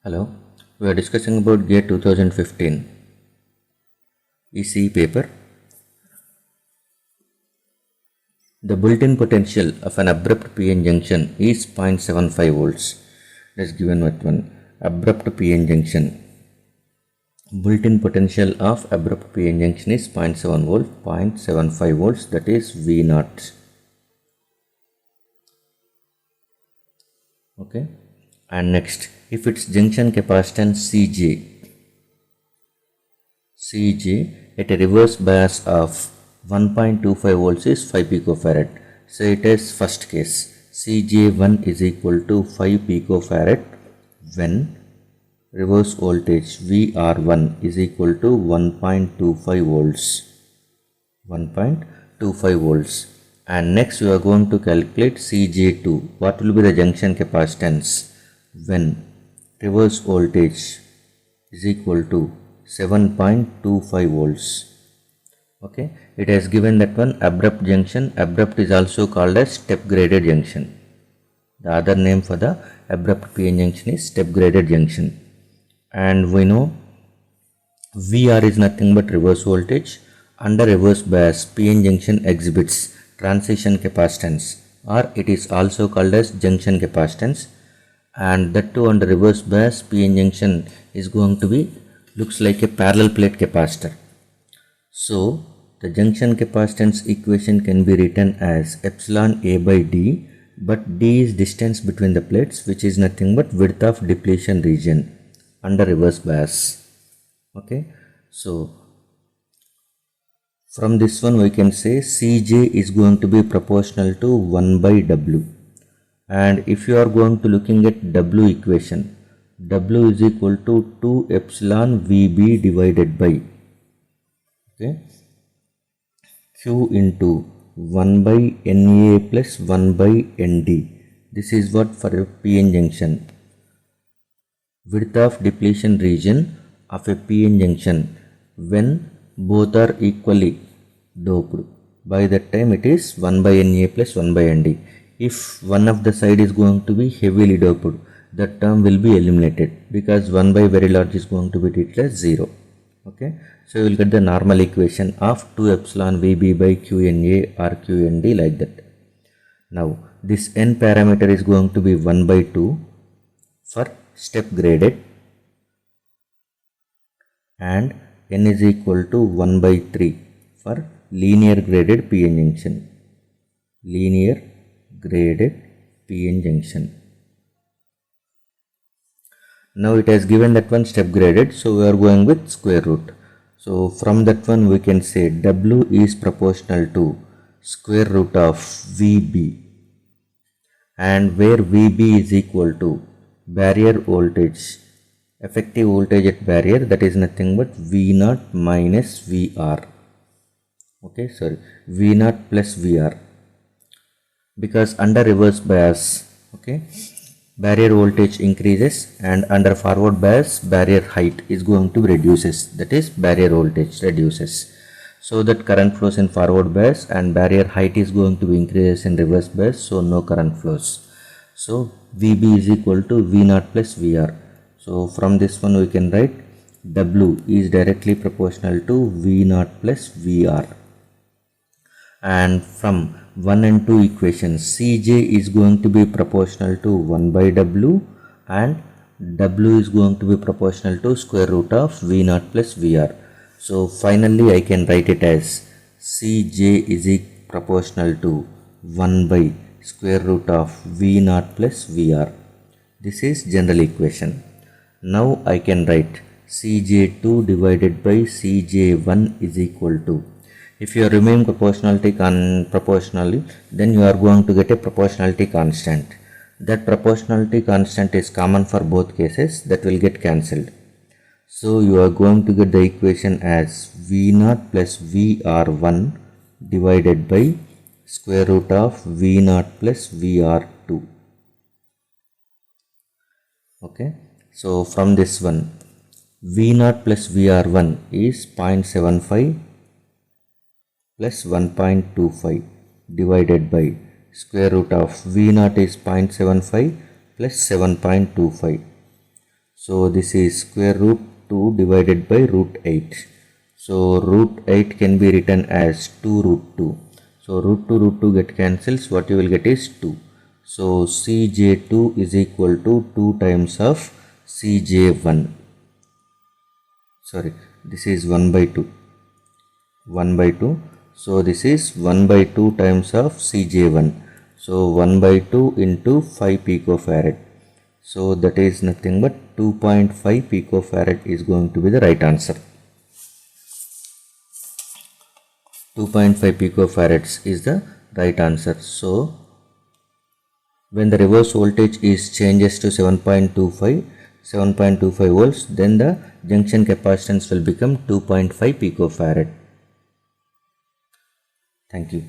Hello, we are discussing about GATE 2015 ECE paper. The built-in potential of an abrupt PN junction is 0.75 volts. That is given with one abrupt PN junction. Built-in potential of abrupt PN junction is 0.7 volt, 0.75 volts, that is V0. Okay. And next, if its junction capacitance Cj at a reverse bias of 1.25 volts is 5 picofarad. So it is first case, Cj1 is equal to 5 picofarad when reverse voltage Vr1 is equal to 1.25 volts. 1.25 volts. And next we are going to calculate Cj2. What will be the junction capacitance when reverse voltage is equal to 7.25 volts. Okay, it has given that one abrupt junction. Abrupt is also called as step graded junction. The other name for the abrupt PN junction is step graded junction. And we know Vr is nothing but reverse voltage. Under reverse bias, PN junction exhibits transition capacitance, or it is also called as junction capacitance. And that too under reverse bias, PN junction is going to be looks like a parallel plate capacitor. So the junction capacitance equation can be written as epsilon A by D, but D is distance between the plates, which is nothing but width of depletion region under reverse bias. Okay, so from this one we can say Cj is going to be proportional to 1 by W. And if you are going to looking at W equation, W is equal to 2 epsilon Vb divided by Q into 1 by Na plus 1 by Nd. This is what for a PN junction. Width of depletion region of a PN junction when both are equally doped. By that time it is 1 by Na plus 1 by Nd. If one of the side is going to be heavily doped, that term will be eliminated because 1 by very large is going to be treated as 0. Okay, so you will get the normal equation of 2 epsilon Vb by Qna or Qnd like that. Now this n parameter is going to be 1 by 2 for step graded, and n is equal to 1 by 3 for linear graded PN junction. Linear graded PN junction. Now it has given that one step graded, so we are going with square root. So from that one we can say W is proportional to square root of Vb, and where Vb is equal to barrier voltage, effective voltage at barrier, that is nothing but V0 minus Vr. Okay, sorry, V0 plus Vr, because under reverse bias, okay, barrier voltage increases, and under forward bias barrier height is going to reduces, that is barrier voltage reduces, so that current flows in forward bias, and barrier height is going to be increases in reverse bias, so no current flows. So Vb is equal to V0 plus Vr. So from this one we can write W is directly proportional to V0 plus Vr. And from 1 and 2 equations, Cj is going to be proportional to 1 by W, and W is going to be proportional to square root of V0 plus Vr. So finally I can write it as Cj is proportional to 1 by square root of V0 plus Vr. This is general equation. Now I can write Cj2 divided by Cj1 is equal to, if you are removing proportionality proportionally, then you are going to get a proportionality constant. That proportionality constant is common for both cases, that will get cancelled. So you are going to get the equation as V0 plus Vr1 divided by square root of V0 plus Vr2. Okay, so from this one, V0 plus Vr1 is 0.75 plus 1.25 divided by square root of V0 is 0.75 plus 7.25. So this is square root 2 divided by root 8. So root 8 can be written as 2 root 2. So root 2 get cancels. What you will get is 2. So Cj2 is equal to 2 times of Cj1. Sorry, this is 1 by 2. 1 by 2. So this is 1 by 2 times of Cj1. So 1 by 2 into 5 picofarad. So that is nothing but 2.5 picofarad is going to be the right answer. 2.5 picofarads is the right answer. So when the reverse voltage is changes to 7.25 volts, then the junction capacitance will become 2.5 picofarad. Thank you.